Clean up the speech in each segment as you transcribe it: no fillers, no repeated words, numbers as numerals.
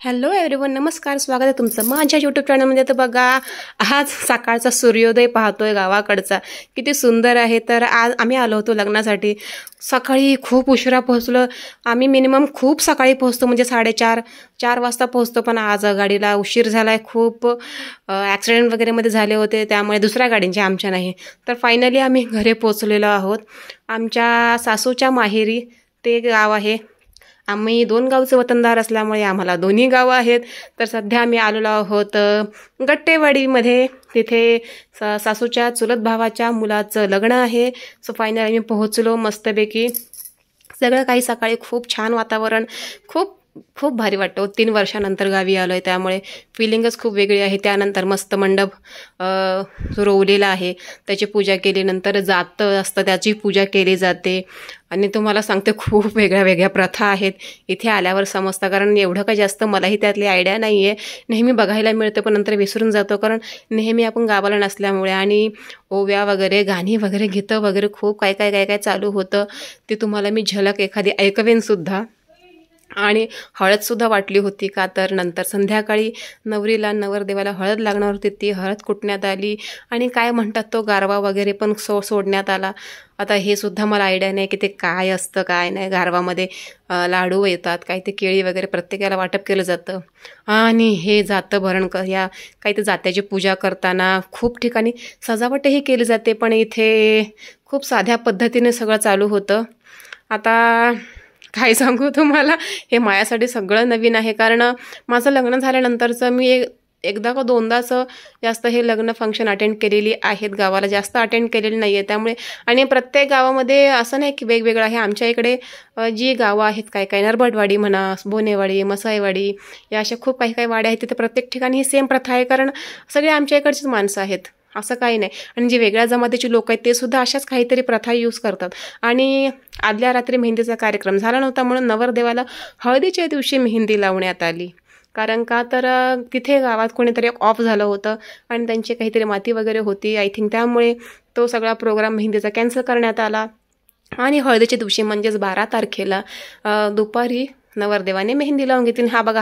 Hello everyone, नमस्कार. स्वागत आहे तुमचं माझ्या यूट्यूब चॅनलमध्ये. तर बघा, आज सकाळचा सूर्योदय पाहतोय गावाकडचा, किती सुंदर आहे. तर आज आम्ही आलो होतो लग्नासाठी. सकाळी खूप उशिरा पोहोचलो आम्ही. मिनिमम खूप सकाळी पोहोचतो, म्हणजे 4:30 वाजता पोहोचतो. पण आज गाडीला उशीर झाला आहे. खूप ॲक्सिडेंट वगैरेमध्ये झाले होते, त्यामुळे दुसऱ्या गाडींचे, आमच्या नाही. तर फायनली आम्ही घरी पोहोचलेलो आहोत. आमच्या सासूच्या माहेरी ते गाव आहे. आम्ही 2 गावचे वतनदार असल्यामुळे आम्हाला दोन्ही गावं आहेत. तर सध्या आम्ही आलेलो आहोत गट्टेवाडीमध्ये. तिथे सासूच्या चुलत भावाच्या मुलाचं लग्न आहे. सो फायनली आम्ही पोहोचलो मस्तपैकी. सगळं काही सकाळी खूप छान वातावरण, खूप खूप भारी वाटतं. 3 वर्षानंतर गावी आलो आहे, त्यामुळे फिलिंगच खूप वेगळी आहे. त्यानंतर मस्त मंडप रोवलेला आहे, त्याची पूजा केली. नंतर जातं असतं, त्याची पूजा केली जाते. आणि तुम्हाला सांगते, खूप वेगळ्या वेगळ्या प्रथा आहेत. इथे आल्यावर समजतं, कारण एवढं काही जास्त मलाही त्यातली आयडिया नाही आहे. नेहमी बघायला मिळतं, पण नंतर विसरून जातो, कारण नेहमी आपण गावाला नसल्यामुळे. आणि ओव्या वगैरे, गाणी वगैरे, गीतं वगैरे खूप काय काय काय काय चालू होतं. ते तुम्हाला मी झलक एखादी ऐकवेनसुद्धा. आणि हळदसुद्धा वाटली होती. का तर नंतर संध्याकाळी नवरीला नवरदेवाला हळद लागणार होती, ती हळद कुटण्यात आली. आणि काय म्हणतात, तो गारवा वगैरे पण सोडण्यात आला. आता हे सुद्धा मला आयडिया नाही की ते काय असतं काय नाही. गारवामध्ये लाडू येतात, काही ते केळी वगैरे प्रत्येकाला वाटप केलं जातं. आणि हे जातं भरण या काही ते जात्याची पूजा करताना खूप ठिकाणी सजावटही केली जाते, पण इथे खूप साध्या पद्धतीने सगळं चालू होतं. आता काय सांगू तुम्हाला, हे माझ्यासाठी सगळं नवीन आहे. कारण माझं लग्न झाल्यानंतरचं मी एकदा का दोनदाच जास्त हे लग्न फंक्शन अटेंड केलेली आहेत. गावाला जास्त अटेंड केलेली नाही आहे, त्यामुळे. आणि प्रत्येक गावामध्ये असं नाही की वेगवेगळं आहे. आमच्या इकडे जी गावं आहेत, काय काय नरबटवाडी म्हणा, बोनेवाडी, मसाईवाडी, या अशा खूप काही काही वाड्या आहेत. तिथे प्रत्येक ठिकाणी ही सेम प्रथा आहे, कारण सगळे आमच्या इकडचीच माणसं आहेत, असं काही नाही. आणि जे वेगळ्या जमातीची लोक आहेत, ते सुद्धा अशाच काहीतरी प्रथा यूज करतात. आणि आदल्या रात्री मेहंदीचा कार्यक्रम झाला नव्हता, म्हणून नवरदेवाला हळदीच्या दिवशी मेहंदी लावण्यात आली. कारण का तर तिथे गावात कोणीतरी ऑफ झालं होतं, आणि त्यांची काहीतरी माती वगैरे होती आय थिंक, त्यामुळे तो सगळा प्रोग्राम मेहंदीचा कॅन्सल करण्यात आला. आणि हळदीच्या दिवशी म्हणजेच 12 तारखेला दुपारी नवरदेवाने मेहंदी लावून घेतली. हा बघा,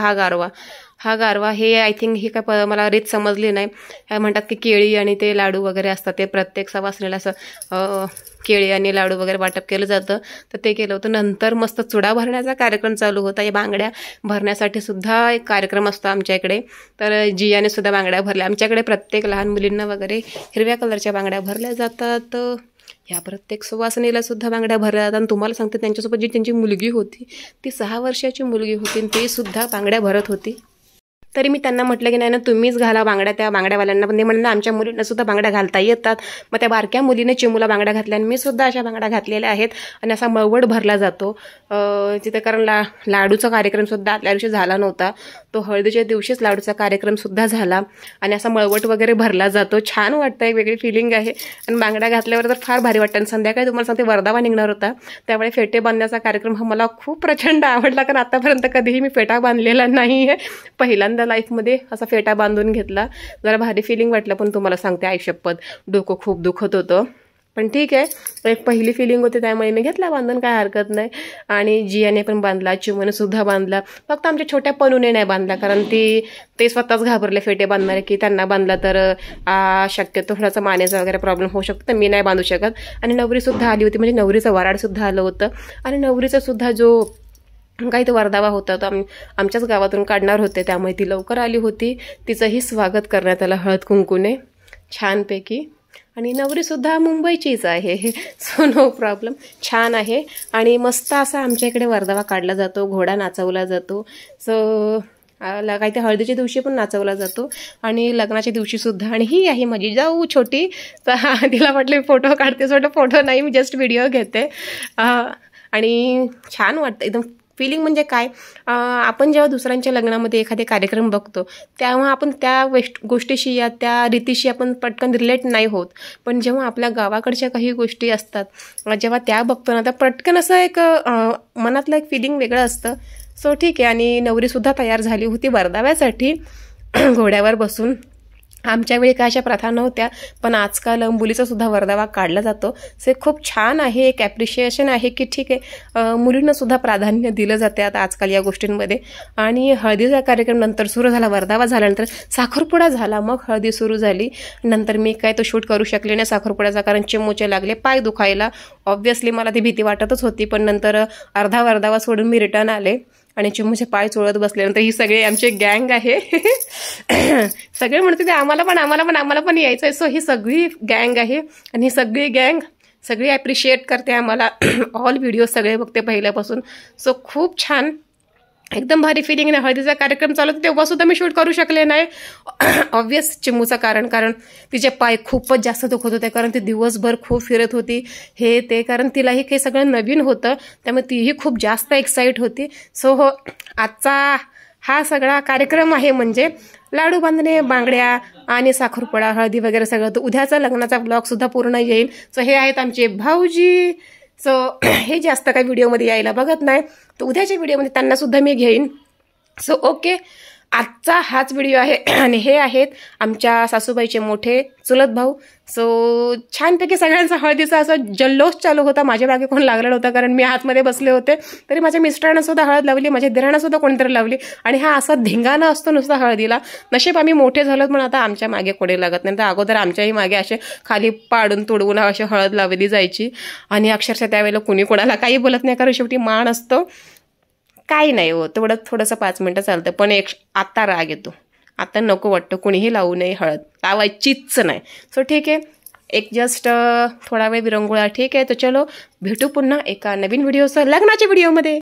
हा गारवा हे आय थिंक ही काय मला रीत समजली नाही. म्हणतात की केळी आणि ते लाडू वगैरे असतात, ते प्रत्येक सवासणीला असं केळी आणि लाडू वगैरे वाटप केलं जातं. तर ते केलं होतं. नंतर मस्त चुडा भरण्याचा कार्यक्रम चालू होता. या बांगड्या भरण्यासाठी सुद्धा एक कार्यक्रम असतो आमच्या इकडे. तर जियाने सुद्धा बांगड्या भरल्या. आमच्याकडे प्रत्येक लहान मुलींना वगैरे हिरव्या कलरच्या बांगड्या भरल्या जातात. या प्रत्येक सुवासिनीला सुद्धा बांगड्या भरल्या जातात. आणि तुम्हाला सांगते, त्यांच्यासोबत जी त्यांची मुलगी होती, ती 6 वर्षाची मुलगी होती, आणि ती सुद्धा बांगड्या भरत होती. तरी मी त्यांना म्हटलं की नाही ना, तुम्हीच घाला बांगड्या त्या बांगड्यावाल्यांना. पण ते म्हणलं, आमच्या मुलींना सुद्धा बांगड्या घालता येतात. मग त्या बारक्या मुलीने चिमूला बांगड्या घातल्या, आणि मी सुद्धा अशा बांगड्या घातलेल्या आहेत. आणि असा मळवट भरला जातो तिथे, कारण लाडूचा कार्यक्रमसुद्धा आदल्या दिवशी झाला नव्हता, तो हळदीच्या दिवशीच लाडूचा कार्यक्रमसुद्धा झाला. आणि असा मळवट वगैरे भरला जातो. छान वाटतं, एक वेगळी फिलिंग आहे. आणि बांगड्या घातल्यावर तर फार भारी वाटतं. आणि संध्याकाळी तुम्हाला सांगते, वरदावा निघणार होता, त्यामुळे फेटे बांधण्याचा कार्यक्रम हा मला खूप प्रचंड आवडला. कारण आतापर्यंत कधीही मी फेटा बांधलेला नाही आहे. पहिल्यांदा लाईफमध्ये असा फेटा बांधून घेतला. जरा भारी फिलिंग वाटलं. पण तुम्हाला सांगते, आयुष्यपत डोकं खूप दुखत होतं. पण ठीक आहे, एक पहिली फिलिंग होती, त्यामुळे मी घेतला बांधून, काय हरकत नाही. आणि जियाने पण बांधला, चिमूने सुद्धा बांधला. फक्त आमच्या छोट्या पनूने नाही बांधला, कारण ते स्वतःच घाबरले फेटे बांधणारे, की त्यांना बांधला तर शक्यतो थोडासा मानेचा वगैरे प्रॉब्लेम होऊ शकतो, तर मी नाही बांधू शकत. आणि नवरीसुद्धा आली होती, म्हणजे नवरीचं वराडसुद्धा आलं होतं. आणि नवरीचा सुद्धा जो काही तो वरदावा होता, तो आमच्याच गावातून काढणार होते, त्यामुळे ती लवकर आली होती. तिचंही स्वागत करण्यात आलं हळद कुंकूने छानपैकी. आणि नवरीसुद्धा मुंबईचीच आहे, सो नो प्रॉब्लेम. छान आहे. आणि मस्त असा आमच्या इकडे वरदावा काढला जातो, घोडा नाचवला जातो. सो काही ते हळदीच्या दिवशी पण नाचवला जातो, आणि लग्नाच्या दिवशीसुद्धा. आणि ही आहे माझी जाऊ छोटी, तर तिला म्हटलं फोटो काढते, फोटो नाही, मी जस्ट व्हिडिओ घेते. आणि छान वाटतं एकदम. फिलिंग म्हणजे काय, आपण जेव्हा दुसऱ्यांच्या लग्नामध्ये एखादे कार्यक्रम बघतो, तेव्हा आपण त्या गोष्टीशी या त्या रीतीशी आपण पटकन रिलेट नाही होत. पण जेव्हा आपल्या गावाकडच्या काही गोष्टी असतात, जेव्हा त्या बघतो ना, तर पटकन असं एक मनातलं एक फिलिंग वेगळं असतं. सो ठीक आहे. आणि नवरीसुद्धा तयार झाली होती वरदाव्यासाठी घोड्यावर बसून. आमच्या वेळी काय अशा प्रथा नव्हत्या, पण आजकाल मुलीचा सुद्धा वर्धावा काढला जातो. ते खूप छान आहे, एक ॲप्रिशिएशन आहे की ठीक आहे, मुलींना सुद्धा प्राधान्य दिलं जाते आता आजकाल या गोष्टींमध्ये. आणि हळदीचा कार्यक्रम नंतर सुरू झाला, वर्धावा झाल्यानंतर साखरपुडा झाला, मग हळदी सुरू झाली. नंतर मी काय तो शूट करू शकले नाही साखरपुड्याचा, कारण चिमूचे लागले, पाय दुखायला. ऑब्व्हियसली मला ती भीती वाटतच होती, पण नंतर अर्धा वर्धावा सोडून मी रिटर्न आले आणि चिमूचे पाय चोळत बसल्यानंतर ही सगळे आमचे गँग आहे. सगळे म्हणते ते आम्हाला पण यायचं आहे. सो ही सगळी गँग आहे आणि ही सगळी गँग सगळी ॲप्रिशिएट करते आम्हाला. ऑल व्हिडिओ सगळे बघते पहिल्यापासून. सो खूप छान, एकदम भारी फिलिंग आहे. हळदीचा कार्यक्रम चालू होता तेव्हा सुद्धा मी शूट करू शकले नाही, ऑब्व्हियस चिमूचं कारण तिचे पाय खूपच जास्त दुखत होते, कारण ती दिवसभर खूप फिरत होती हे ते, कारण तिलाही काही सगळं नवीन होतं, त्यामुळे तीही खूप जास्त एक्साइट होती. सो हो, आजचा हा सगळा कार्यक्रम आहे म्हणजे लाडू बांधणे, बांगड्या आणि साखरपुडा, हळदी वगैरे सगळं. तर उद्याचा लग्नाचा ब्लॉगसुद्धा पूर्ण येईल. सो हे आहेत आमचे भाऊजी. सो हे जास्त काही व्हिडिओमध्ये यायला बघत नाही, तर उद्याच्या व्हिडिओमध्ये त्यांना सुद्धा मी घेईन. सो ओके, आजचा हाच व्हिडिओ आहे. आणि हे आहेत आमच्या सासूबाईचे मोठे चुलत भाऊ. सो छानपैकी सगळ्यांचा हळदीचा असा जल्लोष चालू होता. माझ्या मागे कोण लागला नव्हता, कारण मी आतमध्ये बसले होते. तरी माझ्या मिस्टरांना सुद्धा हळद लावली, माझ्या दिरांना सुद्धा कोणीतरी लावली. आणि हा असा धिंगाणा असतो नुसता हळदीला. नशीब आम्ही मोठे झालोत, पण आता आमच्या मागे कोणी लागत नाही. तर अगोदर आमच्याही मागे असे खाली पाडून तोडवून अशी हळद लावली जायची. आणि अक्षरशः त्यावेळेला कुणी कोणाला काही बोलत नाही, कारण शेवटी मान असतो. काही नाही हो, तेवढं थोडंसं 5 मिनटं चालतं, पण आता राग येतो. आता नको वाटतं कुणीही लावू नये हळद, लावायचीच नाही. सो ठीक आहे, एक जस्ट थोडा वेळ विरंगुळा. ठीक आहे, तर चलो भेटू पुन्हा एका नवीन व्हिडिओसह लग्नाच्या व्हिडिओमध्ये.